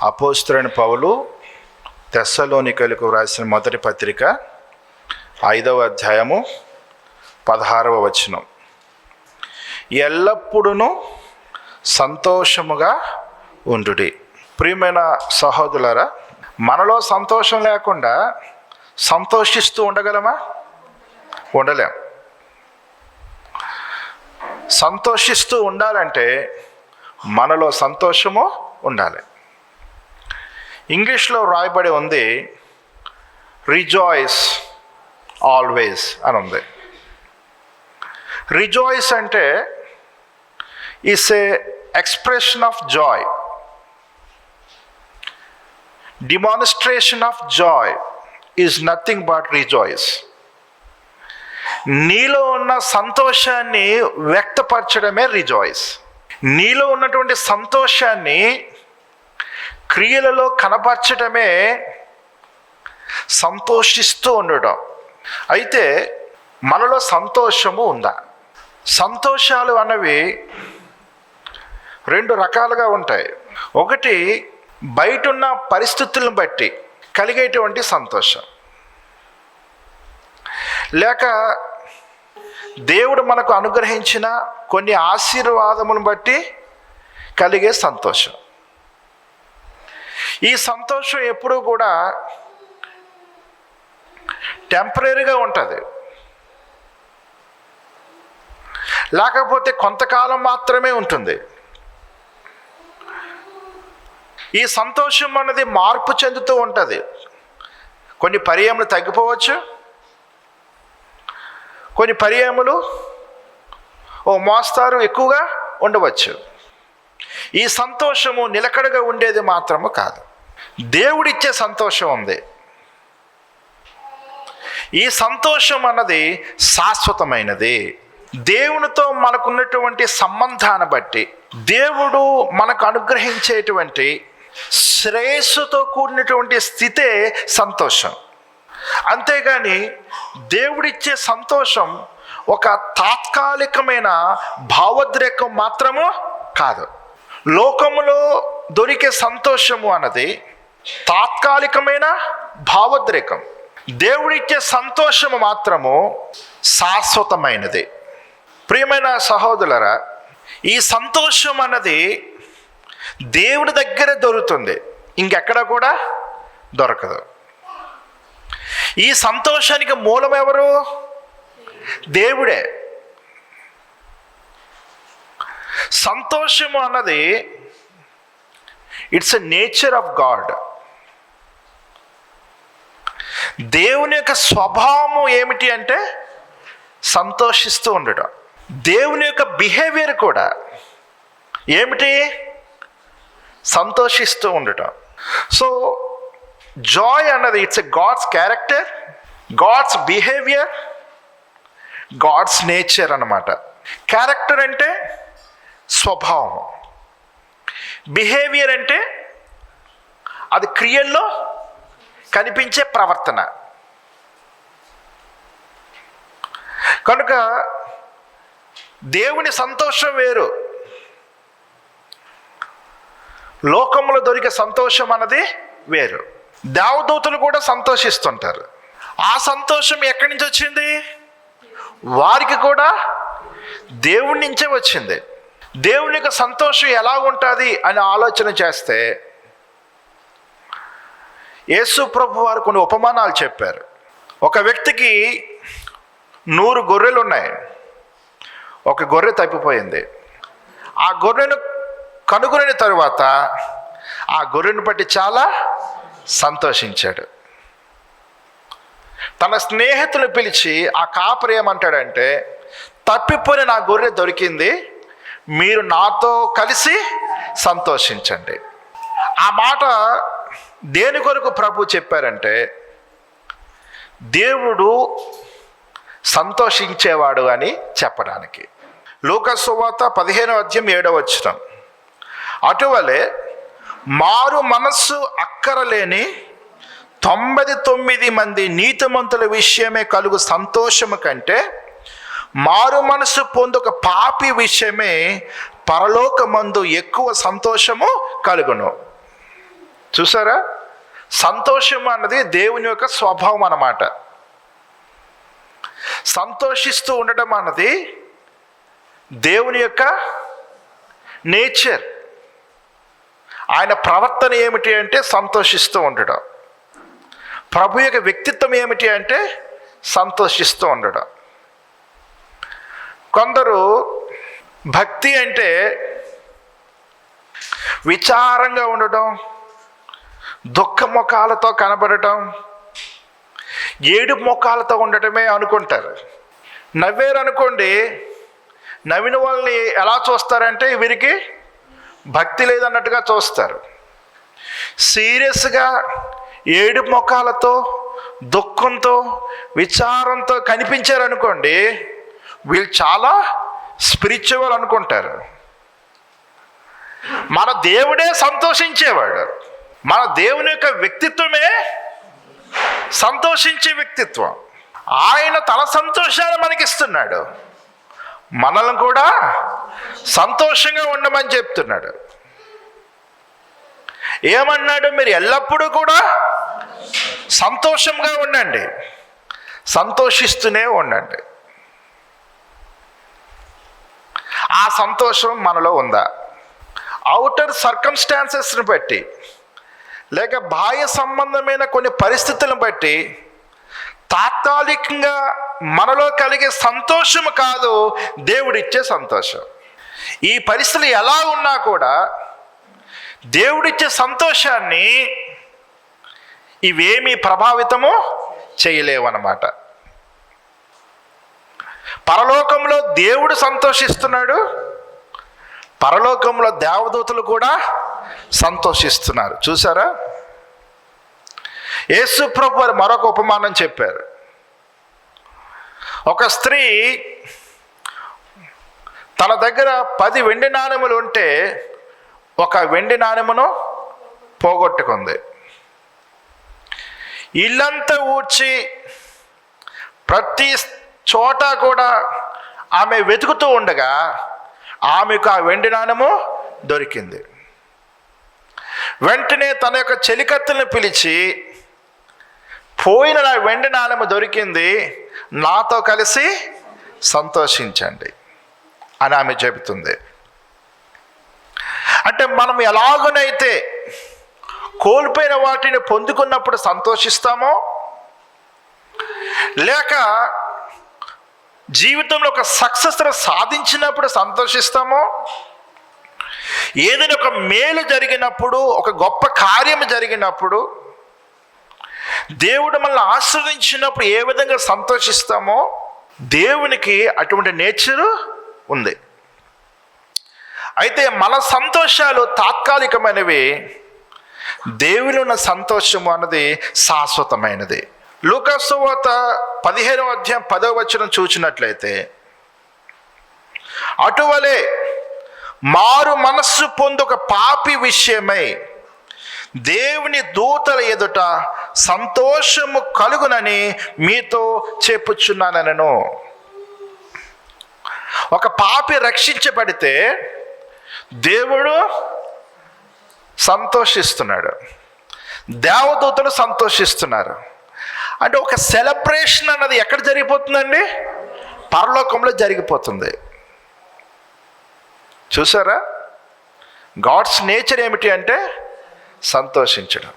అపోస్తలుడైన పౌలు తెస్సలోనికయులకు రాసిన మొదటి పత్రిక 5వ అధ్యాయము 16వ వచనం. ఎల్లప్పుడూ సంతోషముగా ఉండుడి. ప్రియమైన సహోదరులారా, మనలో సంతోషం లేకుండా సంతోషిస్తూ ఉండగలమా? ఉండలేం. సంతోషిస్తూ ఉండాలంటే మనలో సంతోషము ఉండాలి. ఇంగ్లీష్లో రాయబడి ఉంది రిజాయిస్ ఆల్వేస్ అని ఉంది. రిజాయిస్ అంటే is a expression of Joy, demonstration of Joy is nothing but rejoice. నీలో ఉన్న సంతోషాన్ని వ్యక్తపరచడమే రిజాయిస్. నీలో ఉన్నటువంటి సంతోషాన్ని క్రియలలో కనపరచడమే సంతోషిస్తూ ఉండడం. అయితే మనలో సంతోషము ఉందా? సంతోషాలు అన్నవి 2 రకాలుగా ఉంటాయి. ఒకటి బయటున్న పరిస్థితులను బట్టి కలిగేటువంటి సంతోషం, లేక దేవుడు మనకు అనుగ్రహించిన కొన్ని ఆశీర్వాదములను బట్టి కలిగే సంతోషం. ఈ సంతోషం ఎప్పుడూ కూడా టెంపరీగా ఉంటుంది, లేకపోతే కొంతకాలం మాత్రమే ఉంటుంది. ఈ సంతోషం అన్నది మార్పు చెందుతూ ఉంటుంది. కొన్ని పర్యాయములు తగ్గిపోవచ్చు, కొన్ని పర్యాయములు ఓ మోస్తారు ఎక్కువగా ఉండవచ్చు. ఈ సంతోషము నిలకడగా ఉండేది మాత్రము కాదు. దేవుడిచ్చే సంతోషం ఉంది. ఈ సంతోషం అన్నది శాశ్వతమైనది. దేవునితో మనకున్నటువంటి సంబంధాన్ని బట్టి దేవుడు మనకు అనుగ్రహించేటువంటి శ్రేయస్సుతో కూడినటువంటి స్థితే సంతోషం. అంతేగాని దేవుడిచ్చే సంతోషం ఒక తాత్కాలికమైన భావోద్రేకం మాత్రము కాదు. లోకములో దొరికే సంతోషము అన్నది తాత్కాలికమైన భావోద్రేకం. దేవుడిచ్చే సంతోషము మాత్రము శాశ్వతమైనది. ప్రియమైన సహోదరులారా, ఈ సంతోషం అన్నది దేవుడి దగ్గర దొరుకుతుంది, ఇంకెక్కడ కూడా దొరకదు. ఈ సంతోషానికి మూలం ఎవరు? దేవుడే. సంతోషము అన్నది it's a nature of God. దేవుని యొక్క స్వభావం ఏమిటి అంటే సంతోషిస్తూ ఉండడం. దేవుని యొక్క బిహేవియర్ కూడా ఏమిటి? సంతోషిస్తూ ఉండటం. సో జాయ్ అన్నది it's a God's character, God's behaviour, God's nature అన్నమాట. క్యారెక్టర్ అంటే స్వభావం, బిహేవియర్ అంటే అది క్రియల్లో కనిపించే ప్రవర్తన. కనుక దేవుని సంతోషం వేరు, లోకంలో దొరికే సంతోషం అన్నది వేరు. దేవదూతలు కూడా సంతోషిస్తుంటారు. ఆ సంతోషం ఎక్కడి నుంచి వచ్చింది? వారికి కూడా దేవుడి నుంచే వచ్చింది. దేవుని యొక్క సంతోషం ఎలా ఉంటుంది అని ఆలోచన చేస్తే యేసు ప్రభు వారు కొన్ని ఉపమానాలు చెప్పారు. ఒక వ్యక్తికి 100 గొర్రెలు ఉన్నాయి. ఒక గొర్రె తప్పిపోయింది. ఆ గొర్రెను కనుగొనిన తరువాత ఆ గొర్రెను బట్టి చాలా సంతోషించాడు. తన స్నేహితులు పిలిచి ఆ కాపరి ఏమంటాడంటే, తప్పిపోయిన నా గొర్రె దొరికింది, మీరు నాతో కలిసి సంతోషించండి. ఆ మాట దేని కొరకు ప్రభు చెప్పారంటే, దేవుడు సంతోషించేవాడు అని చెప్పడానికి. లూకా సువార్త 15వ అధ్యాయం 7వ వచనం, అటువలే మారు మనస్సు అక్కరలేని 99 మంది నీతిమంతుల విషయమే కలుగు సంతోషము కంటే మారు మనసు పొందొక పాపి విషయమే పరలోకమందు ఎక్కువ సంతోషము కలుగును. చూసారా, సంతోషం అన్నది దేవుని యొక్క స్వభావం అన్నమాట. సంతోషిస్తూ ఉండడం అన్నది దేవుని యొక్క నేచర్. ఆయన ప్రవర్తన ఏమిటి అంటే సంతోషిస్తూ ఉండడం. ప్రభు యొక్క వ్యక్తిత్వం ఏమిటి అంటే సంతోషిస్తూ ఉండడం. కొందరు భక్తి అంటే విచారంగా ఉండడం, దుఃఖ ముఖాలతో కనబడటం, ఏడు ముఖాలతో ఉండటమే అనుకుంటారు. నవ్వారు అనుకోండి, నవ్విన వాళ్ళని ఎలా చూస్తారంటే వీరికి భక్తి లేదన్నట్టుగా చూస్తారు. సీరియస్గా ఏడు ముఖాలతో, దుఃఖంతో, విచారంతో కనిపించారనుకోండి, వీళ్ళు చాలా స్పిరిచువల్ అనుకుంటారు. మన దేవుడే సంతోషించేవాడు. మన దేవుని యొక్క వ్యక్తిత్వమే సంతోషించే వ్యక్తిత్వం. ఆయన తన సంతోషాన్ని మనకిస్తున్నాడు. మనల్ని కూడా సంతోషంగా ఉండమని చెప్తున్నాడు. ఏమన్నాడు? మీరు ఎల్లప్పుడూ కూడా సంతోషంగా ఉండండి, సంతోషిస్తూనే ఉండండి. ఆ సంతోషం మనలో ఉందా? అవుటర్ సర్కమ్స్టాన్సెస్ని బట్టి, లేక బాహ్య సంబంధమైన కొన్ని పరిస్థితులను బట్టి తాత్కాలికంగా మనలో కలిగే సంతోషం కాదు దేవుడిచ్చే సంతోషం. ఈ పరిస్థితులు ఎలా ఉన్నా కూడా దేవుడిచ్చే సంతోషాన్ని ఇవేమీ ప్రభావితము చేయలేవన్నమాట. పరలోకంలో దేవుడు సంతోషిస్తున్నాడు, పరలోకంలో దేవదూతలు కూడా సంతోషిస్తున్నారు. చూసారా? యేసు ప్రభు వారు మరొక ఉపమానం చెప్పారు. ఒక స్త్రీ తన దగ్గర 10 వెండి నాణెములు ఉంటే ఒక వెండి నాణెమును పోగొట్టుకుంది. ఇల్లంతా ఊడ్చి ప్రతి చోట కూడా ఆమె వెతుకుతూ ఉండగా ఆమెకు ఆ వెండి నాణెము దొరికింది. వెంటనే తన యొక్క చెలికత్తెలను పిలిచి, పోయిన నా వెండి నాణెము దొరికింది, నాతో కలిసి సంతోషించండి అని ఆమె చెబుతుంది. అంటే మనం ఎలాగనైతే కోల్పోయిన వాటిని పొందుకున్నప్పుడు సంతోషిస్తామో, లేక జీవితంలో ఒక సక్సెస్ సాధించినప్పుడు సంతోషిస్తామో, ఏదైనా ఒక మేలు జరిగినప్పుడు, ఒక గొప్ప కార్యం జరిగినప్పుడు, దేవుడు మనల్ని ఆశీర్వదించినప్పుడు ఏ విధంగా సంతోషిస్తామో, దేవునికి అటువంటి నేచరు ఉంది. అయితే మన సంతోషాలు తాత్కాలికమైనవి, దేవుని ఉన్న సంతోషము అన్నది శాశ్వతమైనది. లూకా సువార్త 15వ అధ్యాయం 10వ వచనం చూసినట్లయితే, అటువలే మారు మనస్సు పొందు ఒక పాపి విషయమై దేవుని దూతల ఎదుట సంతోషము కలుగునని మీతో చెప్పుచున్నానను. ఒక పాపి రక్షించబడితే దేవుడు సంతోషిస్తున్నాడు, దేవదూతలు సంతోషిస్తున్నారు. అంటే ఒక సెలబ్రేషన్ అన్నది ఎక్కడ జరిగిపోతుందండి? పరలోకంలో జరిగిపోతుంది. చూసారా? గాడ్స్ నేచర్ ఏమిటి అంటే సంతోషించడం.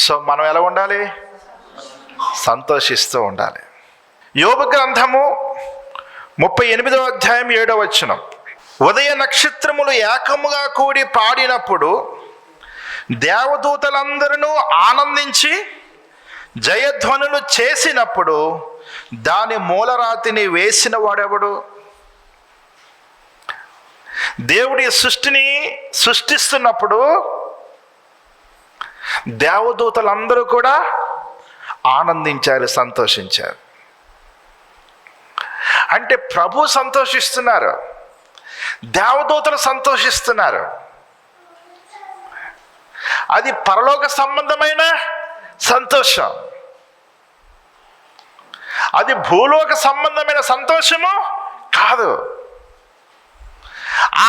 సో మనం ఎలా ఉండాలి? సంతోషిస్తూ ఉండాలి. యోబు గ్రంథము 38వ అధ్యాయం 7వ వచనం, ఉదయ నక్షత్రములు ఏకముగా కూడి పాడినప్పుడు దేవదూతలందరూ ఆనందించి జయధ్వనులు చేసినప్పుడు దాని మూలరాతిని వేసిన వాడెవడు? దేవుడి సృష్టిని సృష్టిస్తున్నప్పుడు దేవదూతలందరూ కూడా ఆనందించారు, సంతోషించారు. అంటే ప్రభు సంతోషిస్తున్నారు, దేవదూతలు సంతోషిస్తున్నారు. అది పరలోక సంబంధమైన సంతోషం, అది భూలోక సంబంధమైన సంతోషము కాదు.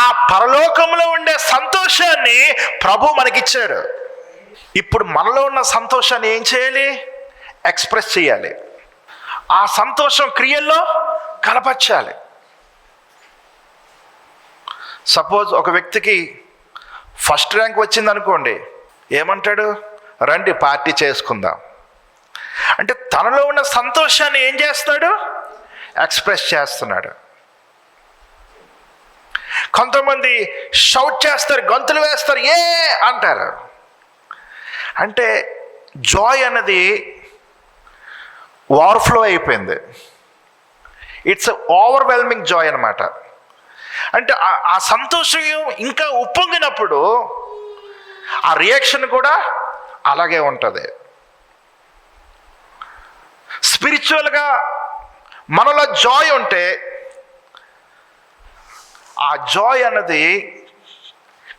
ఆ పరలోకంలో ఉండే సంతోషాన్ని ప్రభు మనకిచ్చాడు. ఇప్పుడు మనలో ఉన్న సంతోషాన్ని ఏం చేయాలి? ఎక్స్ప్రెస్ చేయాలి. ఆ సంతోషం క్రియల్లో కనపరచాలి. సపోజ్ ఒక వ్యక్తికి ఫస్ట్ ర్యాంక్ వచ్చింది అనుకోండి, ఏమంటాడు? రండి పార్టీ చేసుకుందాం అంటే తనలో ఉన్న సంతోషాన్ని ఏం చేస్తున్నాడు? ఎక్స్ప్రెస్ చేస్తున్నాడు. కొంతమంది షౌట్ చేస్తారు, గంతులు వేస్తారు, ఏ అంటారు. అంటే జాయ్ అన్నది ఓవర్ఫ్లో అయిపోయింది. ఇట్స్ ఓవర్వెల్మింగ్ జాయ్ అన్నమాట. అంటే ఆ సంతోషం ఇంకా ఉప్పొంగినప్పుడు ఆ రియాక్షన్ కూడా అలాగే ఉంటుంది. స్పిరిచువల్గా మనలో జాయ్ ఉంటే ఆ జాయ్ అన్నది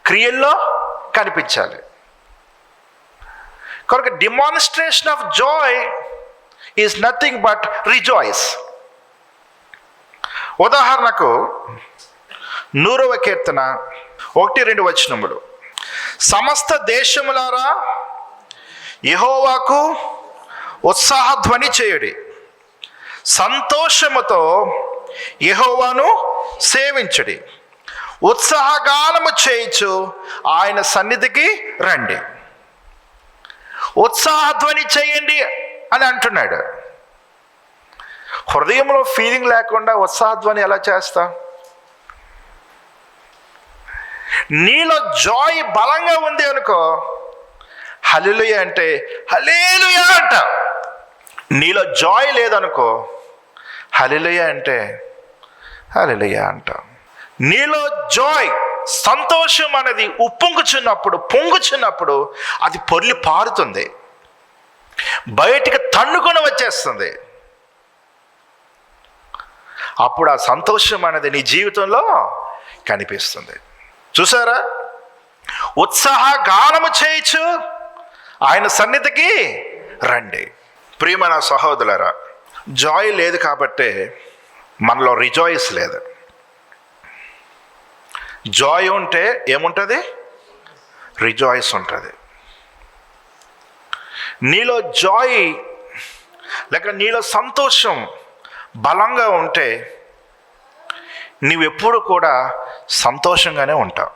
క్రియల్లో కనిపించాలి. కనుక demonstration of Joy is nothing but rejoice. ఉదాహరణకు 100వ కీర్తన 1-2 వచనములు, సమస్త దేశములారా యెహోవాకు ఉత్సాహధ్వని చేయుడి, సంతోషముతో యెహోవాను సేవించుడి, ఉత్సాహగానము చేయించు ఆయన సన్నిధికి రండి. ఉత్సాహధ్వని చేయండి అని అంటున్నాడు. హృదయంలో ఫీలింగ్ లేకుండా ఉత్సాహధ్వని ఎలా చేస్తా? నీలో జాయ్ బలంగా ఉంది అనుకో, హల్లెలూయా అంటే హల్లెలూయా అంట. నీలో జాయ్ లేదనుకో, హల్లెలూయా అంటే హల్లెలూయా అంట. నీలో జాయ్, సంతోషం అనేది పొంగుచున్నప్పుడు అది పొర్లి పారుతుంది, బయటికి తన్నుకొని వచ్చేస్తుంది. అప్పుడు ఆ సంతోషం అనేది నీ జీవితంలో కనిపిస్తుంది. చూసారా? ఉత్సాహ గానము చేయొచ్చు, ఆయన సన్నిధికి రండి. ప్రియమైన సహోదరులారా, జాయ్ లేదు కాబట్టే మనలో రిజాయిస్ లేదు. జాయ్ ఉంటే ఏముంటుంది? రిజాయిస్ ఉంటుంది. నీలో జాయ్ లేక నీలో సంతోషం బలంగా ఉంటే నీవెప్పుడు కూడా సంతోషంగానే ఉంటావు.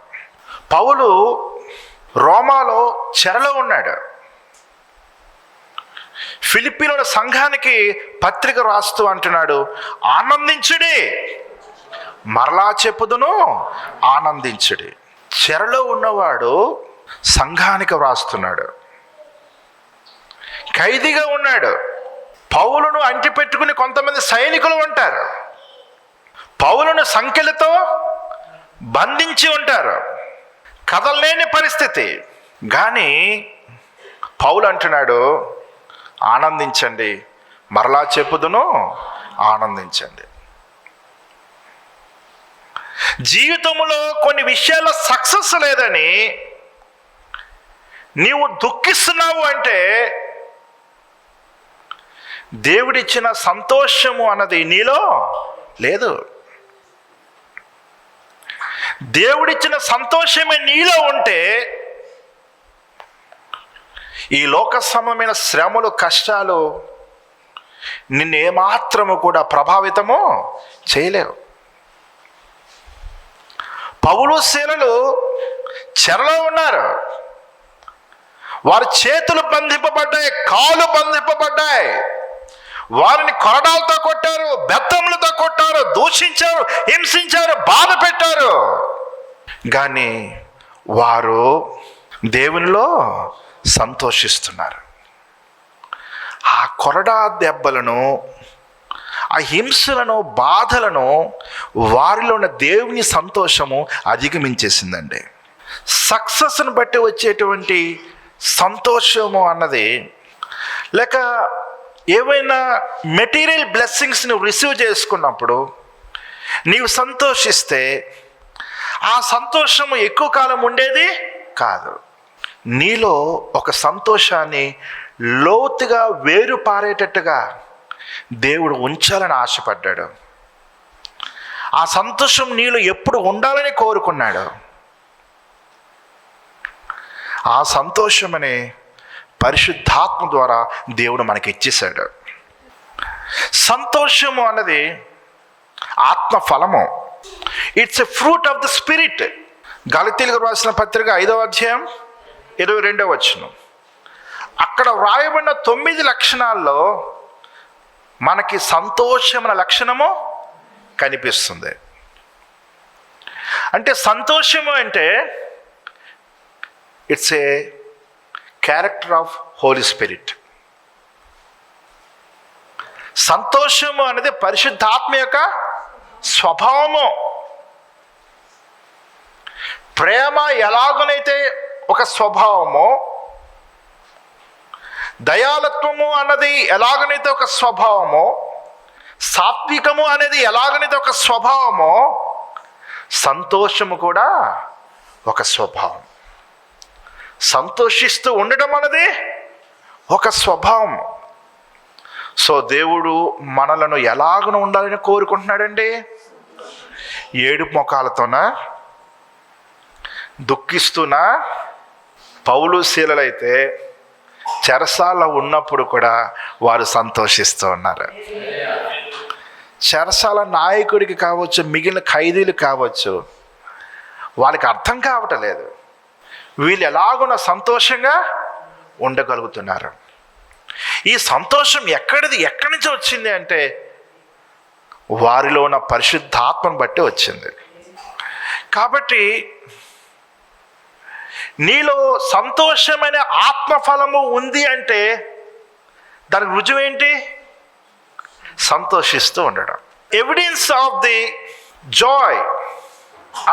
పౌలు రోమాలో చెరలో ఉన్నాడు. ఫిలిప్పీలో సంఘానికి పత్రిక రాస్తూ అంటున్నాడు, ఆనందించుడి, మరలా చెప్పుదును ఆనందించుడి. చెరలో ఉన్నవాడు సంఘానికి వ్రాస్తున్నాడు. ఖైదీగా ఉన్నాడు. పౌలును అంటిపెట్టుకుని కొంతమంది సైనికులు ఉంటారు. పౌలును సంకెలతో బంధించి ఉంటారు, కదలలేని పరిస్థితి. కానీ పౌలు అంటున్నాడు, ఆనందించండి, మరలా చెప్పుదును ఆనందించండి. జీవితంలో కొన్ని విషయాల్లో సక్సెస్ లేదని నీవు దుఃఖిస్తున్నావు అంటే దేవుడిచ్చిన సంతోషము అన్నది నీలో లేదు. దేవుడిచ్చిన సంతోషమే నీలో ఉంటే ఈ లోక సంబంధమైన శ్రమలు, కష్టాలు నిన్ను ఏమాత్రము కూడా ప్రభావితము చేయలేవు. పౌలు శీలలు చెరలో ఉన్నారు. వారి చేతులు బంధింపబడ్డాయి, కాళ్ళు బంధింపబడ్డాయి. వారిని కొరడాలతో కొట్టారు, బెత్తములతో కొట్టారు, దూషించారు, హింసించారు, బాధ పెట్టారు. కానీ వారు దేవునిలో సంతోషిస్తున్నారు. ఆ కొరడా దెబ్బలను, ఆ హింసలను, బాధలను వారిలో ఉన్న దేవుని సంతోషము అధిగమించేసిందండి. సక్సెస్ను బట్టి వచ్చేటువంటి సంతోషము అన్నది, లేక ఏవైనా మెటీరియల్ బ్లెస్సింగ్స్ నువ్వు రిసీవ్ చేసుకున్నప్పుడు నీవు సంతోషిస్తే ఆ సంతోషము ఎక్కువ కాలం ఉండేది కాదు. నీలో ఒక సంతోషాన్ని లోతుగా వేరు పారేటట్టుగా దేవుడు ఉంచాలని ఆశపడ్డాడు. ఆ సంతోషం నీలో ఎప్పుడు ఉండాలని కోరుకున్నాడు. ఆ సంతోషమని పరిశుద్ధాత్మ ద్వారా దేవుడు మనకి ఇచ్చేశాడు. సంతోషము అన్నది ఆత్మ ఫలము. It's a fruit of the spirit. గలతీయులకు రాసిన పత్రిక 5వ అధ్యాయం 22వ వచనం. అక్కడ వ్రాయబడిన 9 లక్షణాల్లో మనకి సంతోషమైన లక్షణము కనిపిస్తుంది. అంటే సంతోషము అంటే it's a character of Holy Spirit. సంతోషము అనేది పరిశుద్ధాత్మ యొక్క స్వభావము. ప్రేమ ఎలాగనైతే ఒక స్వభావము, దయాలత్వము అన్నది ఎలాగనైతే ఒక స్వభావము, సాత్వికము అనేది ఎలాగనైతే ఒక స్వభావము, సంతోషము కూడా ఒక స్వభావం. సంతోషిస్తూ ఉండడం అన్నది ఒక స్వభావం. సో దేవుడు మనలను ఎలాగన ఉండాలని కోరుకుంటున్నాడండి? ఏడుపు ముఖాలతోనా, దుఃఖిస్తూనా? పౌలు శీలలైతే చెరసాలలో ఉన్నప్పుడు కూడా వారు సంతోషిస్తూ ఉన్నారు. చెరసాల నాయకుడికి కావచ్చు, మిగిలిన ఖైదీలు కావచ్చు, వాళ్ళకి అర్థం కావటం లేదు వీళ్ళు ఎలాగున్న సంతోషంగా ఉండగలుగుతున్నారు. ఈ సంతోషం ఎక్కడి నుంచి వచ్చింది అంటే వారిలో ఉన్న పరిశుద్ధాత్మను బట్టి వచ్చింది. కాబట్టి నీలో సంతోషమైన ఆత్మఫలము ఉంది అంటే దానికి రుజువు ఏంటి? సంతోషిస్తూ ఉండడం. ఎవిడెన్స్ ఆఫ్ ది జాయ్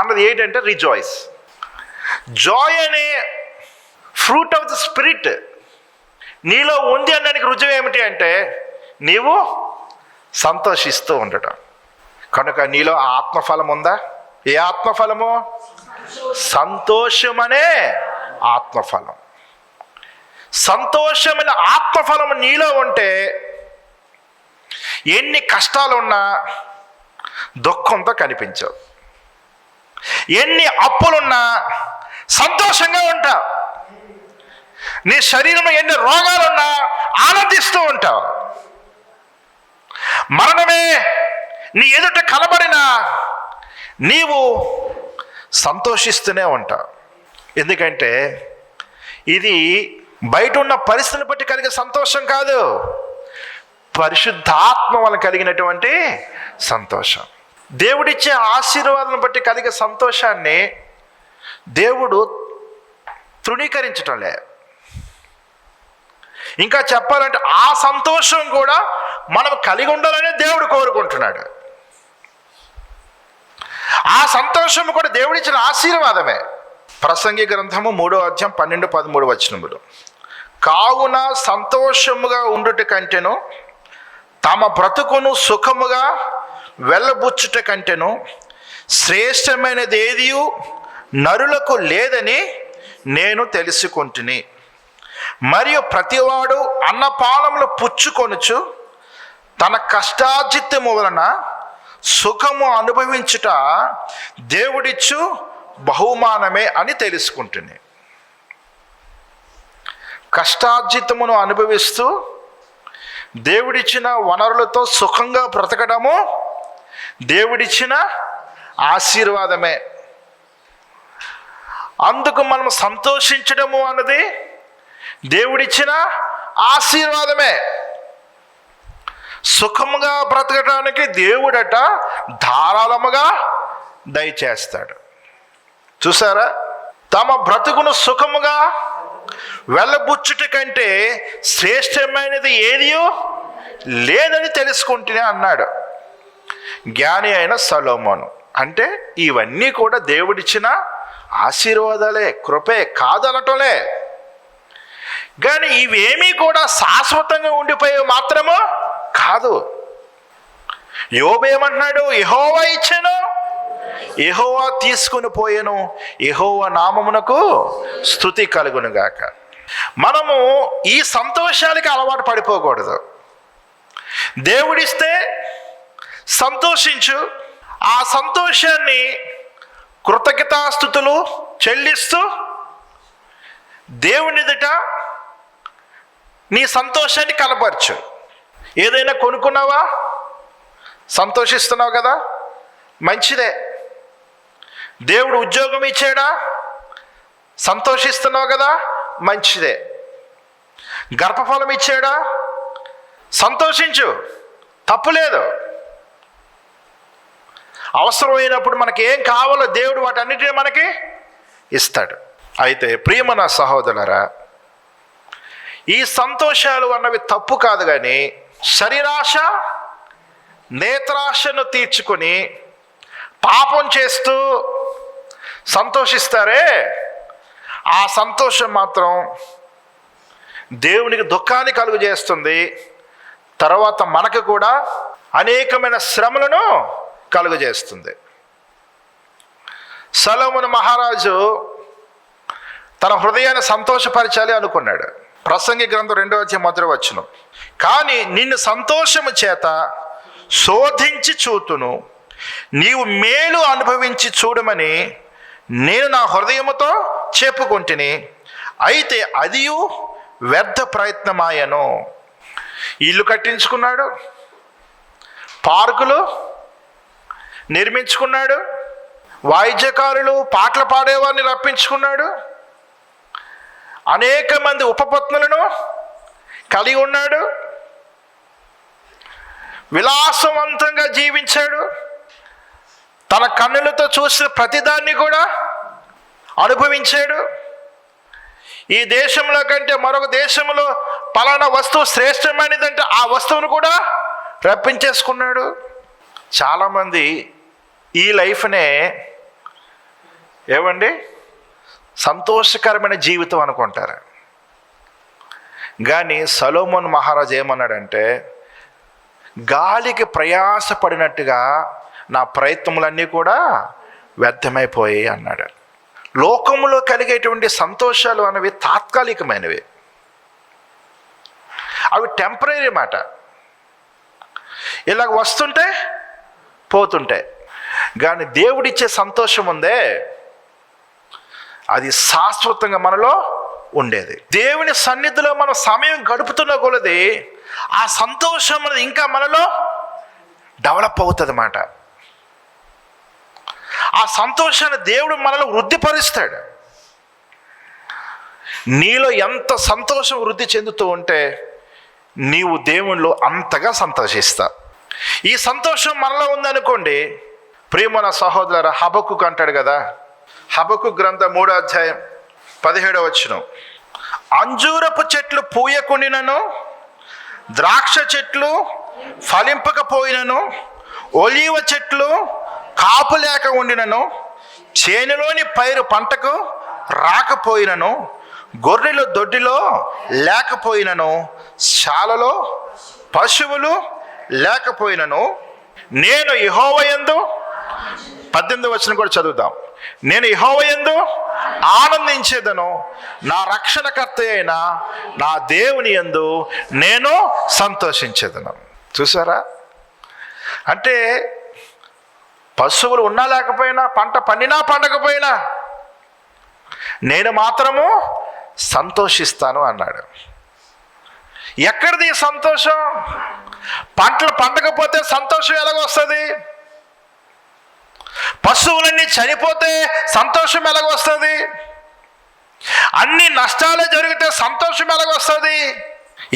అన్నది ఏంటంటే రిజాయిస్. జాయ్ అనే ఫ్రూట్ ఆఫ్ ది స్పిరిట్ నీలో ఉంది అనడానికి రుజువు ఏమిటి అంటే నీవు సంతోషిస్తూ ఉండటం. కనుక నీలో ఆత్మఫలం ఉందా? ఏ ఆత్మఫలము? సంతోషమనే ఆత్మఫలం. సంతోషమైన ఆత్మఫలం నీలో ఉంటే ఎన్ని కష్టాలున్నా దుఃఖంతో కనిపించవు, ఎన్ని అప్పులున్నా సంతోషంగా ఉంటావు, నీ శరీరంలో ఎన్ని రోగాలున్నా ఆనందిస్తూ ఉంటావు, మరణమే నీ ఎదుట కనబడినా నీవు సంతోషిస్తూనే ఉంటావు. ఎందుకంటే ఇది బయట ఉన్న పరిస్థితిని బట్టి కలిగే సంతోషం కాదు, పరిశుద్ధాత్మ వల్ల కలిగినటువంటి సంతోషం. దేవుడిచ్చే ఆశీర్వాదాలను బట్టి కలిగే సంతోషాన్ని దేవుడు తృణీకరించటం లే. ఇంకా చెప్పాలంటే ఆ సంతోషం కూడా మనం కలిగి ఉండాలని దేవుడు కోరుకుంటున్నాడు. ఆ సంతోషం కూడా దేవుడిచ్చిన ఆశీర్వాదమే. ప్రసంగి గ్రంథము 3వ అధ్యాయం 12-13 వచనములు. కావున సంతోషముగా ఉండుట కంటెను, తమ బ్రతుకును సుఖముగా వెళ్ళబుచ్చుట కంటెను శ్రేష్టమైనది ఏదియు నరులకు లేదని నేను తెలుసుకుంటుని. మరియు ప్రతివాడు అన్నపానములు పుచ్చుకొనుచు తన కష్టార్జితము వలన సుఖము అనుభవించుట దేవుడిచ్చు బహుమానమే అని తెలుసుకుంటుని. కష్టార్జితమును అనుభవిస్తూ దేవుడిచ్చిన వనరులతో సుఖంగా బ్రతకడము దేవుడిచ్చిన ఆశీర్వాదమే. అందుకు మనం సంతోషించడము అన్నది దేవుడిచ్చిన ఆశీర్వాదమే. సుఖముగా బ్రతకడానికి దేవుడట ధారాళముగా దయచేస్తాడు. చూసారా? తమ బ్రతుకును సుఖముగా వెళ్ళబుచ్చుట కంటే శ్రేష్టమైనది ఏదియో లేదని తెలుసుకుంటేనే అన్నాడు జ్ఞాని అయిన సొలొమోను. అంటే ఇవన్నీ కూడా దేవుడిచ్చిన ఆశీర్వాదాలే, కృపే, కాదనటంలే. కానీ ఇవేమీ కూడా శాశ్వతంగా ఉండిపోయేవి మాత్రము కాదు. యోబు ఏమంటున్నాడు? యెహోవా ఇచ్చెను, యెహోవా తీసుకుని పోయెను, యెహోవా నామమునకు స్తుతి కలుగును గాక. మనము ఈ సంతోషాలకి అలవాటు పడిపోకూడదు. దేవుడిస్తే సంతోషించు, ఆ సంతోషాన్ని కృతజ్ఞతాస్తుతులు చెల్లిస్తూ దేవుని ఎదుట నీ సంతోషాన్ని కనపరచు. ఏదైనా కొనుక్కున్నావా? సంతోషిస్తున్నావు కదా, మంచిదే. దేవుడు ఉద్యోగం ఇచ్చాడా? సంతోషిస్తున్నావు కదా, మంచిదే. గర్భఫలం ఇచ్చాడా? సంతోషించు, తప్పులేదు. అవసరమైనప్పుడు మనకి ఏం కావాలో దేవుడు వాటన్నిటిని మనకి ఇస్తాడు. అయితే ప్రియమైన సహోదరులారా, ఈ సంతోషాలు అన్నవి తప్పు కాదు, కానీ శరీరాశ నేత్రాశను తీర్చుకొని పాపం చేస్తూ సంతోషిస్తారే, ఆ సంతోషం మాత్రం దేవునికి దుఃఖాన్ని కలుగజేస్తుంది. తర్వాత మనకు కూడా అనేకమైన శ్రమలను కలుగజేస్తుంది. సొలొమోను మహారాజు తన హృదయాన్ని సంతోషపరచాలి అనుకున్నాడు. ప్రసంగి గ్రంథం 2వ అధ్యాయం 1వ వచనం, కానీ నిన్ను సంతోషము చేత శోధించి చూతును, నీవు మేలు అనుభవించి చూడమని నేను నా హృదయముతో చెప్పుకుంటుని, అయితే అదియు వ్యర్థ ప్రయత్నమాయను. ఇల్లు కట్టించుకున్నాడు, పార్కులు నిర్మించుకున్నాడు, వాయిద్యకారులు పాటలు పాడేవారిని రప్పించుకున్నాడు, అనేక మంది ఉపపత్నులను కలిగి ఉన్నాడు, విలాసవంతంగా జీవించాడు, తన కన్నులతో చూసిన ప్రతిదాన్ని కూడా అనుభవించాడు. ఈ దేశంలో కంటే మరొక దేశంలో పలానా వస్తువు శ్రేష్టమైనదంటే ఆ వస్తువును కూడా రప్పించేసుకున్నాడు. చాలామంది ఈ లైఫ్నే ఏమండి సంతోషకరమైన జీవితం అనుకుంటారు. కానీ సొలొమోను మహారాజు ఏమన్నాడంటే, గాలికి ప్రయాసపడినట్టుగా నా ప్రయత్నములన్నీ కూడా వ్యర్థమైపోయాయి అన్నాడు. లోకంలో కలిగేటువంటి సంతోషాలు అనేవి తాత్కాలికమైనవి, అవి టెంపరీ మాట. ఇలాగ వస్తుంటే పోతుంటాయి. కానీ దేవుడిచ్చే సంతోషం ఉందే, అది శాశ్వతంగా మనలో ఉండేది. దేవుని సన్నిధిలో మనం సమయం గడుపుతున్న కొలది ఆ సంతోషం అనేది ఇంకా మనలో డెవలప్ అవుతుంది అన్నమాట. ఆ సంతోషాన్ని దేవుడు మనలో వృద్ధిపరుస్తాడు. నీలో ఎంత సంతోషం వృద్ధి చెందుతూ ఉంటే నీవు దేవునిలో అంతగా సంతోషిస్తా. ఈ సంతోషం మనలో ఉందనుకోండి, ప్రియమైన సహోదర, హబక్కుకు అంటాడు కదా, హబక్కు గ్రంథం 3వ అధ్యాయం 17వ వచనం, అంజూరపు చెట్లు పూయకుండినను, ద్రాక్ష చెట్లు ఫలింపకపోయినను, ఒలీవ చెట్లు కాపు లేక ఉండినను, చేనులోని పైరు పంటకు రాకపోయినను, గొర్రెలు దొడ్డిలో లేకపోయినను, శాలలో పశువులు లేకపోయినను, నేను యెహోవాయందు 18వ వచనం కూడా చదువుదాం, నేను యెహోవాయందు ఆనందించేదను, నా రక్షణకర్త అయిన నా దేవుని యందు నేను సంతోషించేదను. చూసారా? అంటే పశువులు ఉన్నా లేకపోయినా, పంట పండినా పండకపోయినా నేను మాత్రము సంతోషిస్తాను అన్నాడు. ఎక్కడిది సంతోషం? పంటలు పండకపోతే సంతోషం ఎలాగొస్తుంది? పశువులన్నీ చనిపోతే సంతోషం ఎలాగొస్తుంది? అన్ని నష్టాలే జరిగితే సంతోషం ఎలాగొస్తుంది?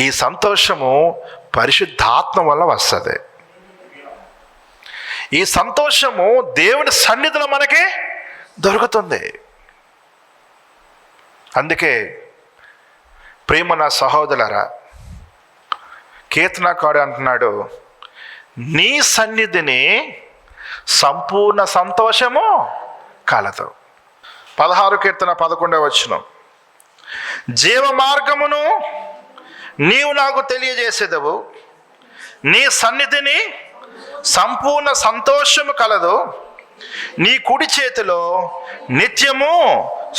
ఈ సంతోషము పరిశుద్ధాత్మ వల్ల వస్తుంది. ఈ సంతోషము దేవుని సన్నిధిలో మనకి దొరుకుతుంది. అందుకే ప్రేమ నా సహోదరులారా, కీర్తనకారుడు అంటున్నాడు, నీ సన్నిధిని సంపూర్ణ సంతోషము కలదు. 16 కీర్తన 11వ వచనం, జీవ మార్గమును నీవు నాకు తెలియజేసేదవు, నీ సన్నిధిని సంపూర్ణ సంతోషము కలదు, నీ కుడి చేతిలో నిత్యము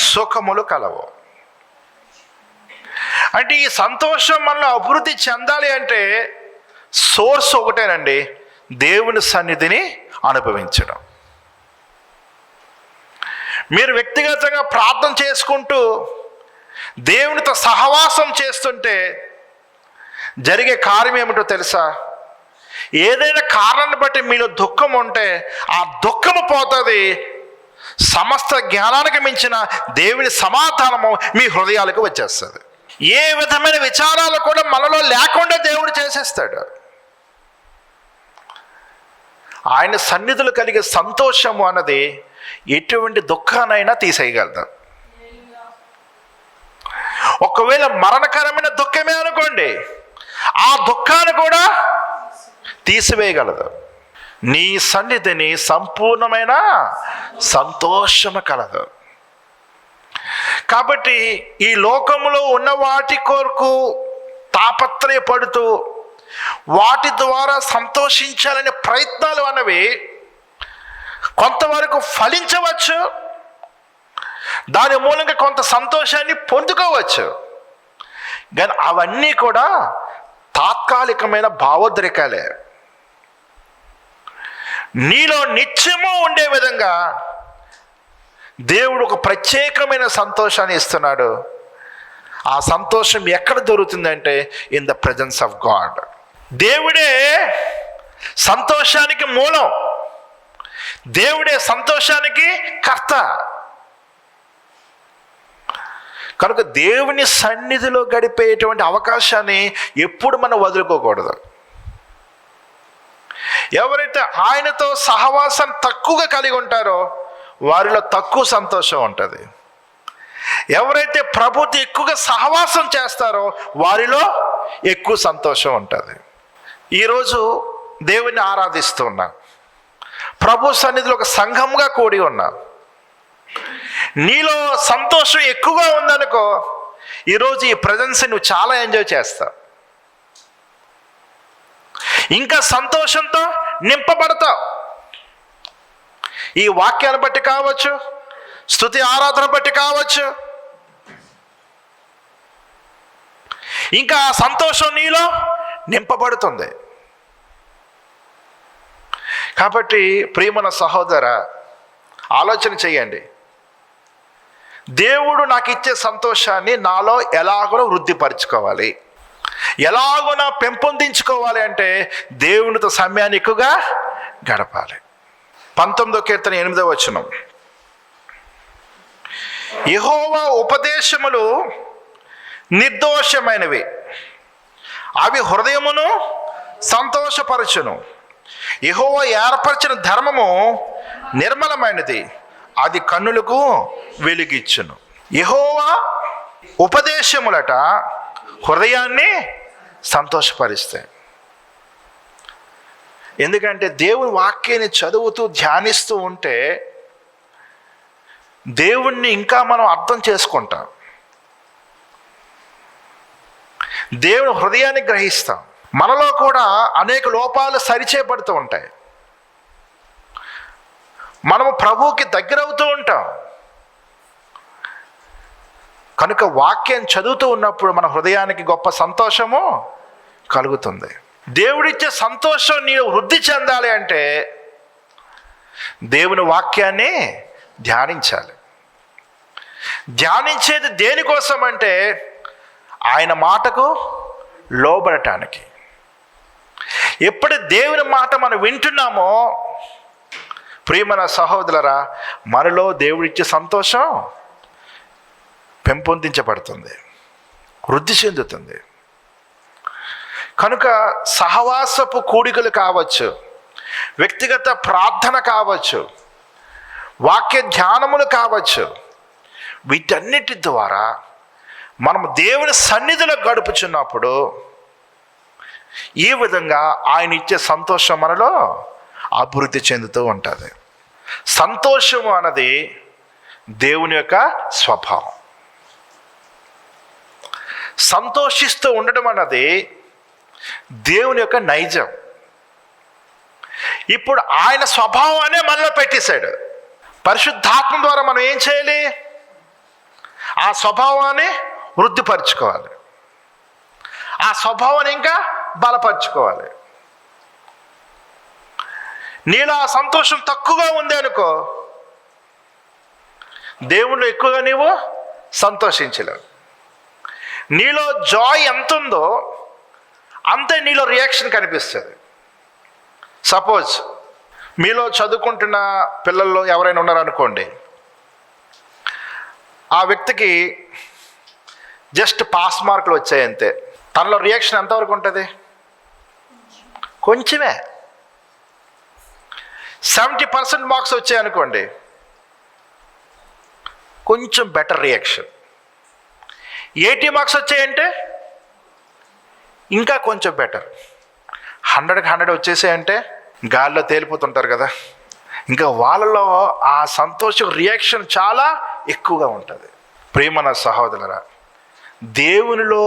సుఖములు కలవు. అంటే ఈ సంతోషం మనలో అభివృద్ధి చెందాలి అంటే సోర్స్ ఒకటేనండి, దేవుని సన్నిధిని అనుభవించడం. మీరు వ్యక్తిగతంగా ప్రార్థన చేసుకుంటూ దేవునితో సహవాసం చేస్తుంటే జరిగే కార్యం ఏమిటో తెలుసా? ఏదైనా కారణాన్ని బట్టి మీలో దుఃఖం ఉంటే ఆ దుఃఖము పోతుంది. సమస్త జ్ఞానానికి మించిన దేవుని సమాధానము మీ హృదయాలకు వచ్చేస్తుంది. ఏ విధమైన విచారాలు కూడా మనలో లేకుండా దేవుడు చేసేస్తాడు. ఆయన సన్నిధులు కలిగే సంతోషము అన్నది ఎటువంటి దుఃఖానైనా తీసేయగలదు. ఒకవేళ మరణకరమైన దుఃఖమే అనుకోండి, ఆ దుఃఖాన్ని కూడా తీసివేయగలదు. నీ సన్నిధిని సంపూర్ణమైన సంతోషము కలదు. కాబట్టి ఈ లోకములో ఉన్న వాటి కొరకు తాపత్రయపడుతూ వాటి ద్వారా సంతోషించాలనే ప్రయత్నాలు అన్నవి కొంతవరకు ఫలించవచ్చు, దాని మూలంగా కొంత సంతోషాన్ని పొందుకోవచ్చు. కానీ అవన్నీ కూడా తాత్కాలికమైన భావోద్రేకాలే. నీలో నిత్యము ఉండే విధంగా దేవుడు ఒక ప్రత్యేకమైన సంతోషాన్ని ఇస్తున్నాడు. ఆ సంతోషం ఎక్కడ దొరుకుతుందంటే in the presence of God. దేవుడే సంతోషానికి మూలం, దేవుడే సంతోషానికి కర్త. కనుక దేవుని సన్నిధిలో గడిపేటువంటి అవకాశాన్ని ఎప్పుడు మనం వదులుకోకూడదు. ఎవరైతే ఆయనతో సహవాసం తక్కువగా కలిగి ఉంటారో వారిలో తక్కువ సంతోషం ఉంటుంది. ఎవరైతే ప్రభుతో ఎక్కువగా సహవాసం చేస్తారో వారిలో ఎక్కువ సంతోషం ఉంటుంది. ఈరోజు దేవుని ఆరాధిస్తూ ఉన్నాం, ప్రభు సన్నిధిలో ఒక సంఘంగా కూడి ఉన్నాం. నీలో సంతోషం ఎక్కువగా ఉందనుకో, ఈరోజు ఈ ప్రజెన్స్ నువ్వు చాలా ఎంజాయ్ చేస్తావు, ఇంకా సంతోషంతో నింపబడతావు. ఈ వాక్యాన్ని బట్టి కావచ్చు, స్తుతి ఆరాధన బట్టి కావచ్చు, ఇంకా ఆ సంతోషం నీలో నింపబడుతుంది. కాబట్టి ప్రియమైన సహోదర, ఆలోచన చేయండి. దేవుడు నాకు ఇచ్చే సంతోషాన్ని నాలో ఎలాగో వృద్ధిపరచుకోవాలి, ఎలాగో నా పెంపొందించుకోవాలి అంటే దేవునితో సమయాన్ని ఎక్కువగా గడపాలి. 19వ కీర్తన 8వ వచనం, యెహోవా ఉపదేశములు నిర్దోషమైనవి, అవి హృదయమును సంతోషపరచును. యెహోవా ఏర్పరిచిన ధర్మము నిర్మలమైనది, అది కన్నులకు వెలుగిచ్చును. యెహోవా ఉపదేశములట హృదయాన్ని సంతోషపరిస్తాయి. ఎందుకంటే దేవుని వాక్యాన్ని చదువుతూ ధ్యానిస్తూ ఉంటే దేవుణ్ణి ఇంకా మనం అర్థం చేసుకుంటాం, దేవుని హృదయాన్ని గ్రహిస్తాం. మనలో కూడా అనేక లోపాలు సరిచేయబడుతూ ఉంటాయి. మనము ప్రభువుకి దగ్గరవుతూ ఉంటాం. కనుక వాక్యం చదువుతూ ఉన్నప్పుడు మన హృదయానికి గొప్ప సంతోషము కలుగుతుంది. దేవుడిచ్చే సంతోషం నీవు వృద్ధి చెందాలి అంటే దేవుని వాక్యాన్ని ధ్యానించాలి. ధ్యానించేది దేనికోసం అంటే ఆయన మాటకు లోబడటానికి. ఎప్పుడు దేవుని మాట మనం వింటున్నామో ప్రియమైన సహోదరులారా, మనలో దేవుడిచ్చే సంతోషం పెంపొందించబడుతుంది, వృద్ధి చెందుతుంది. కనుక సహవాసపు కూడికలు కావచ్చు, వ్యక్తిగత ప్రార్థన కావచ్చు, వాక్య ధ్యానములు కావచ్చు, వీటన్నిటి ద్వారా మనం దేవుని సన్నిధిలో గడుపుచున్నప్పుడు ఈ విధంగా ఆయన ఇచ్చే సంతోషం మనలో అభివృద్ధి చెందుతూ ఉంటుంది. సంతోషము అన్నది దేవుని యొక్క స్వభావం. సంతోషిస్తూ ఉండడం అన్నది దేవుని యొక్క నైజం. ఇప్పుడు ఆయన స్వభావాన్ని మనలో పెట్టేశాడు. పరిశుద్ధాత్మ ద్వారా మనం ఏం చేయాలి? ఆ స్వభావాన్ని వృద్ధిపరచుకోవాలి, ఆ స్వభావాన్ని ఇంకా బలపరచుకోవాలి. నీలో ఆ సంతోషం తక్కువగా ఉంది అనుకో, దేవుళ్ళు ఎక్కువగా నీవు సంతోషించలేవు. నీలో జాయ్ ఎంత ఉందో అంతే నీలో రియాక్షన్ కనిపిస్తుంది. సపోజ్ మీలో చదువుకుంటున్న పిల్లల్లో ఎవరైనా ఉన్నారనుకోండి, ఆ వ్యక్తికి జస్ట్ పాస్ మార్కులు వచ్చాయి అంతే, తనలో రియాక్షన్ ఎంతవరకు ఉంటుంది? కొంచెమే. 70% మార్క్స్ వచ్చాయి అనుకోండి, కొంచెం బెటర్ రియాక్షన్. 80 మార్క్స్ వచ్చాయంటే ఇంకా కొంచెం బెటర్. 100కి 100 వచ్చేసాయంటే గాల్లో తేలిపోతుంటారు కదా, ఇంకా వాళ్ళలో ఆ సంతోషం రియాక్షన్ చాలా ఎక్కువగా ఉంటుంది. ప్రియమైన సహోదరులారా, దేవునిలో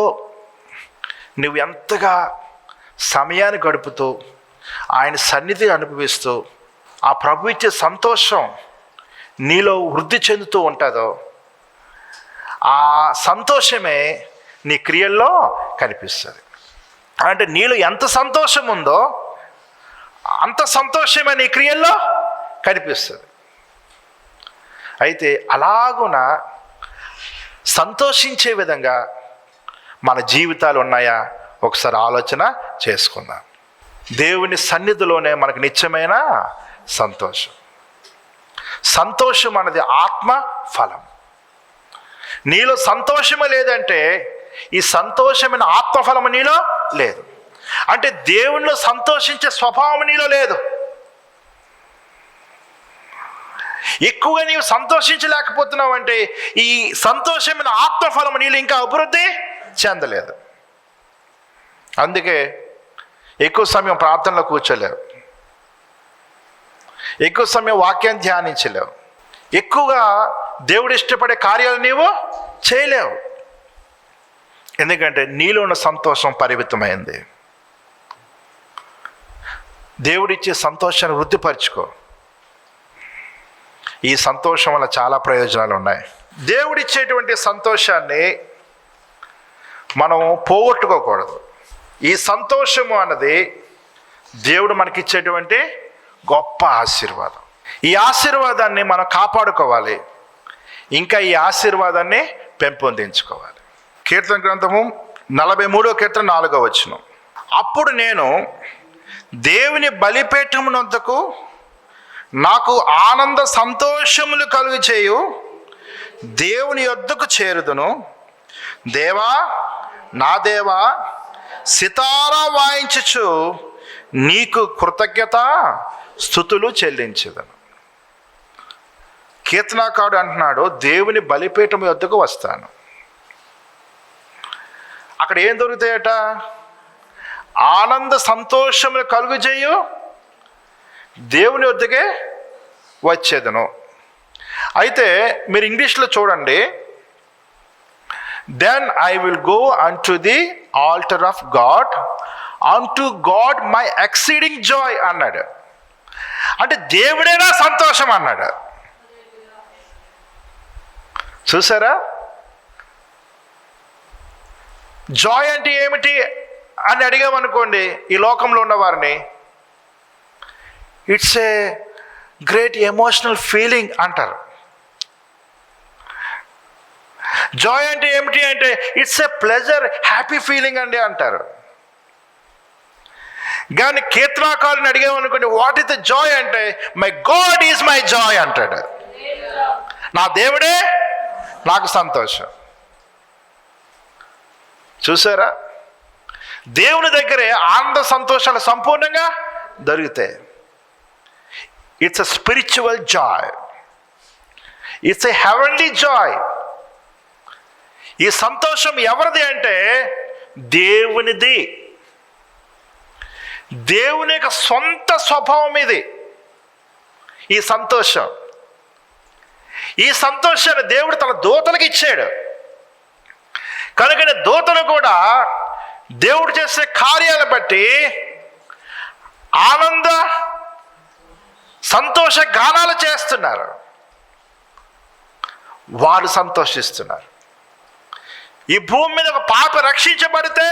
నువ్వు ఎంతగా సమయాన్ని గడుపుతూ ఆయన సన్నిధిని అనుభవిస్తూ ఆ ప్రభు ఇచ్చే సంతోషం నీలో వృద్ధి చెందుతూ ఉంటుందో, ఆ సంతోషమే నీ క్రియల్లో కనిపిస్తుంది. అంటే నీలో ఎంత సంతోషం ఉందో అంత సంతోషమే నీ క్రియల్లో కనిపిస్తుంది. అయితే అలాగున సంతోషించే విధంగా మన జీవితాలు ఉన్నాయా ఒకసారి ఆలోచన చేసుకుందాం. దేవుని సన్నిధిలోనే మనకు నిత్యమైన సంతోషం. సంతోషం అన్నది ఆత్మ ఫలం. నీలో సంతోషమే లేదంటే ఈ సంతోషమైన ఆత్మఫలము నీలో లేదు. అంటే దేవునిలో సంతోషించే స్వభావం నీలో లేదు. ఎక్కువగా నీవు సంతోషించలేకపోతున్నావు అంటే ఈ సంతోషమైన ఆత్మఫలము నీలో ఇంకా అభివృద్ధి చెందలేదు. అందుకే ఎక్కువ సమయం ప్రార్థనలో కూర్చోలేవు, ఎక్కువ సమయం వాక్యాన్ని ధ్యానించలేవు, ఎక్కువగా దేవుడు ఇష్టపడే కార్యాలు నీవు చేయలేవు. ఎందుకంటే నీలో ఉన్న సంతోషం పరిమితమైంది. దేవుడిచ్చే సంతోషాన్ని వృద్ధిపరచుకో. ఈ సంతోషం వల్ల చాలా ప్రయోజనాలు ఉన్నాయి. దేవుడిచ్చేటువంటి సంతోషాన్ని మనం పోగొట్టుకోకూడదు. ఈ సంతోషము అన్నది దేవుడు మనకిచ్చేటువంటి గొప్ప ఆశీర్వాదం. ఈ ఆశీర్వాదాన్ని మనం కాపాడుకోవాలి, ఇంకా ఈ ఆశీర్వాదాన్ని పెంపొందించుకోవాలి. కీర్తన గ్రంథము 43వ కీర్తన 4వ వచనం. అప్పుడు నేను దేవుని బలిపీఠమునొద్దకు నాకు ఆనంద సంతోషములు కలుగు చేయు దేవుని యొద్దకు చేరుదును. దేవా, నా దేవా, సితారా వాయించుచు నీకు కృతజ్ఞత స్తుతులు చెల్లించదను. కీర్తనాకారుడు అంటున్నాడు, దేవుని బలిపీఠం యొద్దకు వస్తాను. అక్కడ ఏం దొరుకుతాయట? ఆనంద సంతోషములు కలుగు చేయు దేవుని వద్దకే వచ్చేదను. అయితే మీరు ఇంగ్లీష్లో చూడండి, then I will go unto the altar of God, unto God my exceeding joy అన్నాడు. అంటే దేవుడేనా సంతోషం అన్నాడు. చూసారా? జాయ్ అంటే ఏమిటి అని అడిగామనుకోండి ఈ లోకంలో ఉన్నవారిని, it's a great emotional feeling అంటారు. జాయ్ అంటే ఏమిటి అంటే it's A pleasure, happy feeling అండి అంటారు. కానీ కీర్తనాకారుని అడిగామనుకోండి, వాట్ ఇస్ ద జాయ్ అంటే my God is my Joy అంటాడు. నా దేవుడే నాకు సంతోషం. చూసారా? దేవుని దగ్గరే ఆనంద సంతోషాలు సంపూర్ణంగా దొరుకుతాయి. It's a spiritual Joy, it's a heavenly Joy. ఈ సంతోషం ఎవరిది అంటే దేవునిది. దేవుని యొక్క సొంత స్వభావం ఇది ఈ సంతోషం. ఈ సంతోషాన్ని దేవుడు తన దూతలకు ఇచ్చాడు. కనుక దూతలు కూడా దేవుడు చేసే కార్యాలను బట్టి ఆనంద సంతోష గానాలు చేస్తున్నారు, వారు సంతోషిస్తున్నారు. ఈ భూమి మీద ఒక పాప రక్షించబడితే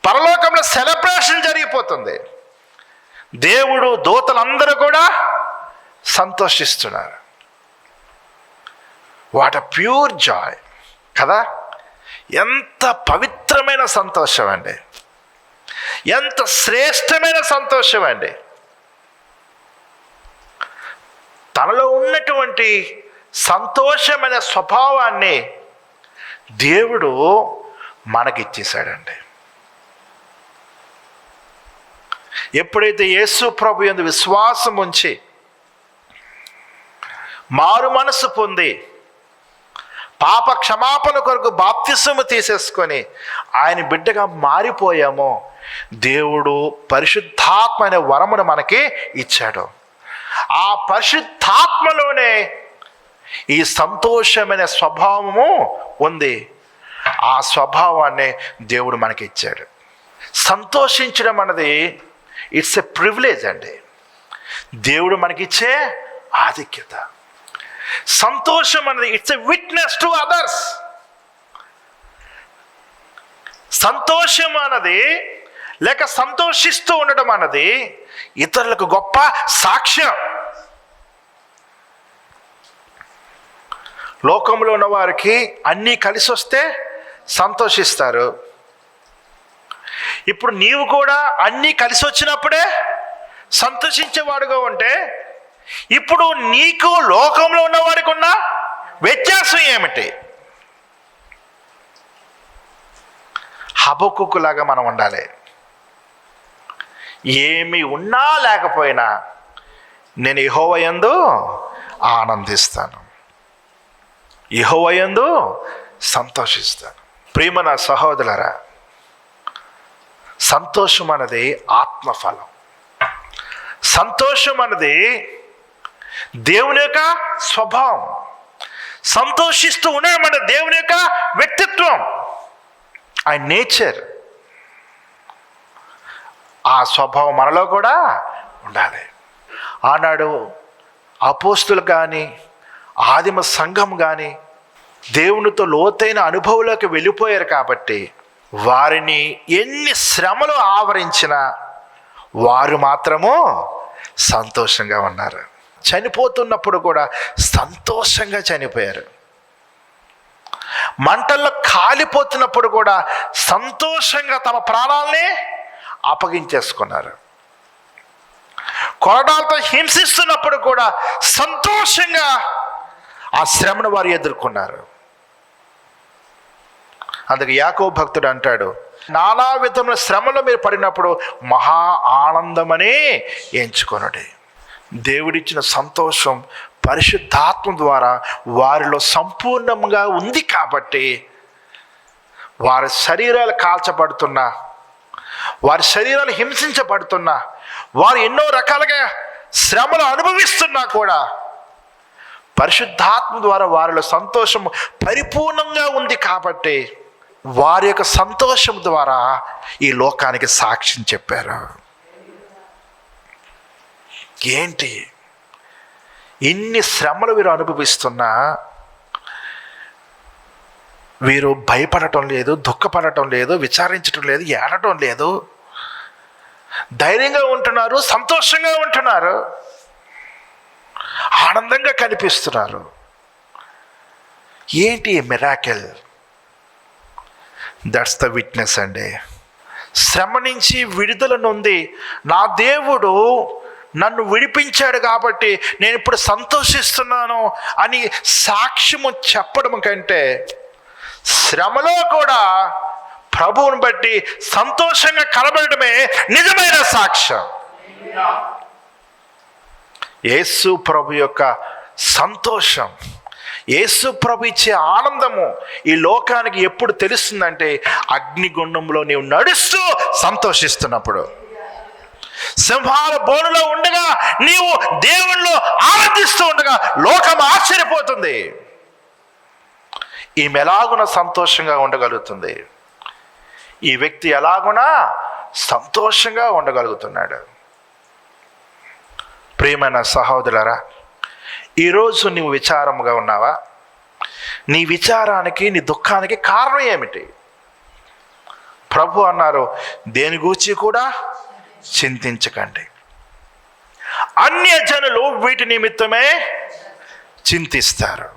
పరలోకంలో సెలబ్రేషన్ జరిగిపోతుంది. దేవుడు దూతలందరూ కూడా సంతోషిస్తున్నారు. వాట్ అ ప్యూర్ జాయ్ కదా! ఎంత పవిత్రమైన సంతోషం అండి. ఎంత శ్రేష్టమైన సంతోషం అండి. తనలో ఉన్నటువంటి సంతోషమైన స్వభావాన్ని దేవుడు మనకిచ్చేశాడండి. ఎప్పుడైతే యేసు ప్రభు యందు విశ్వాసం ఉంచి మారు మనసు పొంది పాప క్షమాపణ కొరకు బాప్తిసము తీసేసుకొని ఆయన బిడ్డగా మారిపోయామో, దేవుడు పరిశుద్ధాత్మ అనే వరమును మనకి ఇచ్చాడు. ఆ పరిశుద్ధాత్మలోనే ఈ సంతోషమైన స్వభావము ఉంది. ఆ స్వభావాన్ని దేవుడు మనకి ఇచ్చాడు. సంతోషించడం అన్నది ఇట్స్ ఎ ప్రివిలేజ్ అండి, దేవుడు మనకిచ్చే ఆధిక్యత. సంతోషం అన్నది it's a witness to others. సంతోషం అన్నది లేక సంతోషిస్తూ ఉండడం అన్నది ఇతరులకు గొప్ప సాక్ష్యం. లోకంలో ఉన్న వారికి అన్నీ కలిసి వస్తే సంతోషిస్తారు. ఇప్పుడు నీవు కూడా అన్నీ కలిసి వచ్చినప్పుడే సంతోషించేవాడుగా ఉంటే, ఇప్పుడు నీకు లోకంలో ఉన్న వారికి ఉన్న వ్యత్యాసం ఏమిటి? హబక్కులాగా మనం ఉండాలి. ఏమి ఉన్నా లేకపోయినా నేను యెహోవా యందు ఆనందిస్తాను, యెహోవా యందు సంతోషిస్తాను. ప్రియమైన సహోదరులారా, సంతోషం అన్నది ఆత్మఫలం. సంతోషం అన్నది దేవుని యొక్క స్వభావం. సంతోషిస్తూ ఉండడం అంటే దేవుని యొక్క వ్యక్తిత్వం, ఆయన నేచర్. ఆ స్వభావం మనలో కూడా ఉండాలి. ఆనాడు అపోస్తులు కానీ ఆదిమ సంఘం కానీ దేవునితో లోతైన అనుభవంలోకి వెళ్ళిపోయారు కాబట్టి వారిని ఎన్ని శ్రమలు ఆవరించినా వారు మాత్రము సంతోషంగా ఉన్నారు. చనిపోతున్నప్పుడు కూడా సంతోషంగా చనిపోయారు. మంటల్లో కాలిపోతున్నప్పుడు కూడా సంతోషంగా తమ ప్రాణాలని అప్పగించేసుకున్నారు. కొరడాలతో హింసిస్తున్నప్పుడు కూడా సంతోషంగా ఆ శ్రమను వారు ఎదుర్కొన్నారు. అందుకే యాకోబు భక్తుడు అంటాడు, నానా విధముల శ్రమలో మీరు పడినప్పుడు మహా ఆనందమని ఎంచుకొనుడి. దేవుడిచ్చిన సంతోషం పరిశుద్ధాత్మ ద్వారా వారిలో సంపూర్ణంగా ఉంది కాబట్టి వారి శరీరాలు కాల్చబడుతున్నా, వారి శరీరాలు హింసించబడుతున్నా, వారు ఎన్నో రకాలుగా శ్రమలు అనుభవిస్తున్నా కూడా పరిశుద్ధాత్మ ద్వారా వారిలో సంతోషం పరిపూర్ణంగా ఉంది కాబట్టి వారి యొక్క సంతోషం ద్వారా ఈ లోకానికి సాక్ష్యం చెప్పారు. ఏంటి ఇన్ని శ్రమలు వీరు అనుభవిస్తున్నా వీరు భయపడటం లేదు, దుఃఖపడటం లేదు, విచారించటం లేదు, ఏడటం లేదు. ధైర్యంగా ఉంటున్నారు, సంతోషంగా ఉంటున్నారు, ఆనందంగా కనిపిస్తున్నారు. ఏంటి మిరాకిల్? దట్స్ ద విట్నెస్ అండి. శ్రమ నుంచి విడుదల నొంది నా దేవుడు నన్ను విడిపించాడు కాబట్టి నేను ఇప్పుడు సంతోషిస్తున్నాను అని సాక్ష్యము చెప్పడం కంటే శ్రమలో కూడా ప్రభువుని బట్టి సంతోషంగా కనబడటమే నిజమైన సాక్ష్యం. యేసు ప్రభు యొక్క సంతోషం, యేసు ప్రభు ఇచ్చే ఆనందము ఈ లోకానికి ఎప్పుడు తెలుస్తుందంటే అగ్నిగుండంలో నీవు నడుస్తూ సంతోషిస్తున్నప్పుడు, సింహాల బోనులో ఉండగా నీవు దేవునిలో ఆనందిస్తూ ఉండగా లోకం ఆశ్చర్యపోతుంది. ఈమె ఎలాగున సంతోషంగా ఉండగలుగుతుంది, ఈ వ్యక్తి ఎలాగునా సంతోషంగా ఉండగలుగుతున్నాడు. ప్రియమైన సహోదరులారా, ఈరోజు నీవు విచారముగా ఉన్నావా? నీ విచారానికి, నీ దుఃఖానికి కారణం ఏమిటి? ప్రభు అన్నారు, దేని గూర్చి కూడా చింతించకండి, అన్యజనులు వీటి నిమిత్తమే చింతిస్తారు.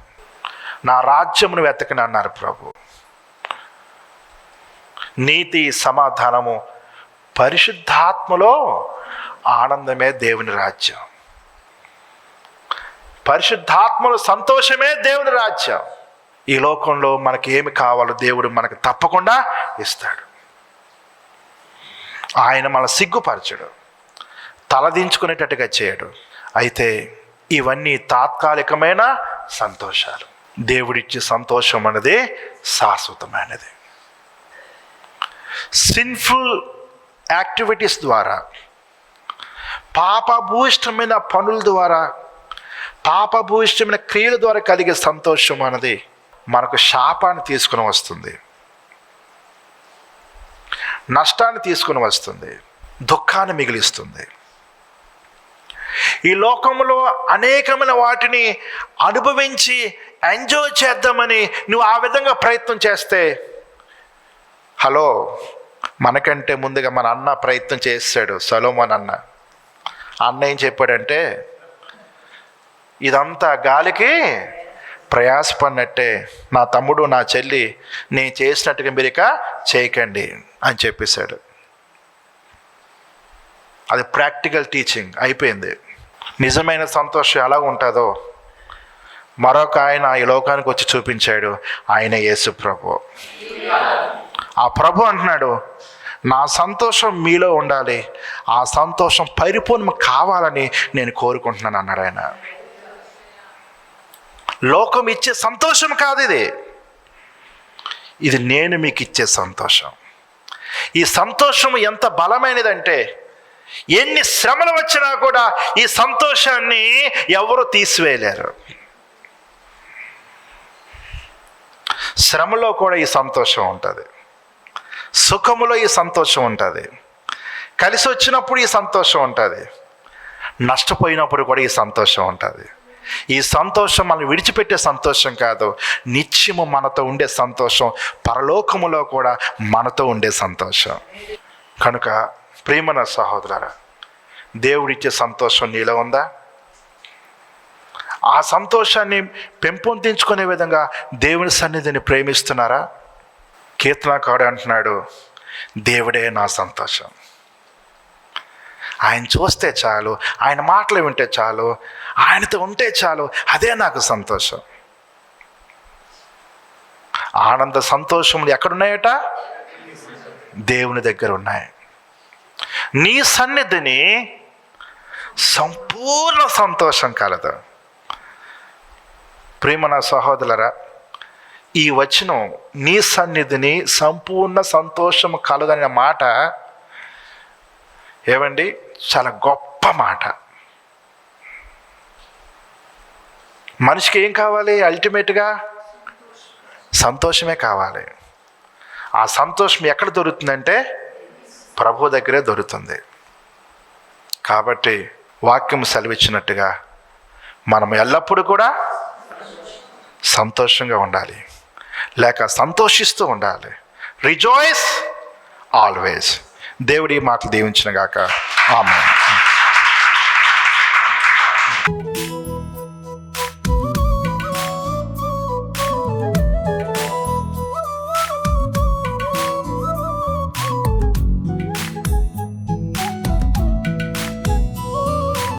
నా రాజ్యమును వెతకని అన్నారు ప్రభు. నీతి, సమాధానము, పరిశుద్ధాత్మలో ఆనందమే దేవుని రాజ్యం. పరిశుద్ధాత్మలో సంతోషమే దేవుని రాజ్యం. ఈ లోకంలో మనకి ఏమి కావాలో దేవుడు మనకు తప్పకుండా ఇస్తాడు. ఆయన మన సిగ్గుపరచడు, తలదించుకునేటట్టుగా చేయడు. అయితే ఇవన్నీ తాత్కాలికమైన సంతోషాలు. దేవుడిచ్చే సంతోషం అనేది శాశ్వతమైనది. సిన్ఫుల్ యాక్టివిటీస్ ద్వారా, పాపభూయిష్టమైన పనుల ద్వారా, పాపభూయిష్టమైన క్రియల ద్వారా కలిగే సంతోషం అనేది మనకు శాపాన్ని తీసుకుని వస్తుంది, నష్టాన్ని తీసుకుని వస్తుంది, దుఃఖాన్ని మిగిలిస్తుంది. ఈ లోకంలో అనేకమైన వాటిని అనుభవించి ఎంజాయ్ చేద్దామని నువ్వు ఆ విధంగా ప్రయత్నం చేస్తే, హలో, మనకంటే ముందుగా మన అన్న ప్రయత్నం చేశాడు. సొలొమోను అన్న ఏం చెప్పాడంటే, ఇదంతా గాలికి ప్రయాసపడినట్టే, నా తమ్ముడు నా చెల్లి నేను చేసినట్టుగా మీరు ఇక చేయకండి అని చెప్పేశాడు. అది ప్రాక్టికల్ టీచింగ్ అయిపోయింది. నిజమైన సంతోషం ఎలా ఉంటుందో మరొక ఆయన ఈ లోకానికి వచ్చి చూపించాడు. ఆయన యేసు ప్రభు. ఆ ప్రభు అంటున్నాడు, నా సంతోషం మీలో ఉండాలి, ఆ సంతోషం పరిపూర్ణం కావాలని నేను కోరుకుంటున్నాను అన్నాడు ఆయన. లోకం ఇచ్చే సంతోషం కాదు ఇది, ఇది నేను మీకు ఇచ్చే సంతోషం. ఈ సంతోషం ఎంత బలమైనదంటే ఎన్ని శ్రమలు వచ్చినా కూడా ఈ సంతోషాన్ని ఎవరు తీసివేయలేరు. శ్రమలో కూడా ఈ సంతోషం ఉంటుంది, సుఖములో ఈ సంతోషం ఉంటుంది, కలిసి వచ్చినప్పుడు ఈ సంతోషం ఉంటుంది, నష్టపోయినప్పుడు కూడా ఈ సంతోషం ఉంటుంది. ఈ సంతోషం మనం విడిచిపెట్టే సంతోషం కాదు, నిత్యము మనతో ఉండే సంతోషం, పరలోకములో కూడా మనతో ఉండే సంతోషం. కనుక ప్రియమైన సహోదరులారా, దేవుడిచ్చే సంతోషం నీలో ఉందా? ఆ సంతోషాన్ని పెంపొందించుకునే విధంగా దేవుని సన్నిధిని ప్రేమిస్తున్నారా? కీర్తనకారుడు అంటున్నాడు, దేవుడే నా సంతోషం. ఆయన చూస్తే చాలు, ఆయన మాటలు వింటే చాలు, ఆయనతో ఉంటే చాలు, అదే నాకు సంతోషం. ఆనంద సంతోషములు ఎక్కడున్నాయట? దేవుని దగ్గర ఉన్నాయి. నీ సన్నిధిని సంపూర్ణ సంతోషం కలదు. ప్రియమైన సహోదరులారా, ఈ వచనం నీ సన్నిధిని సంపూర్ణ సంతోషం కలదనే మాట ఏమండి, చాలా గొప్ప మాట. మనిషికి ఏం కావాలి? అల్టిమేట్గా సంతోషమే కావాలి. ఆ సంతోషం ఎక్కడ దొరుకుతుందంటే ప్రభు దగ్గరే దొరుకుతుంది. కాబట్టి వాక్యం సెలవిచ్చినట్టుగా మనం ఎల్లప్పుడూ కూడా సంతోషంగా ఉండాలి, లేక సంతోషిస్తూ ఉండాలి. Rejoice always. దేవుడి మాటలు దీవించిన గాక. ఆమేన్.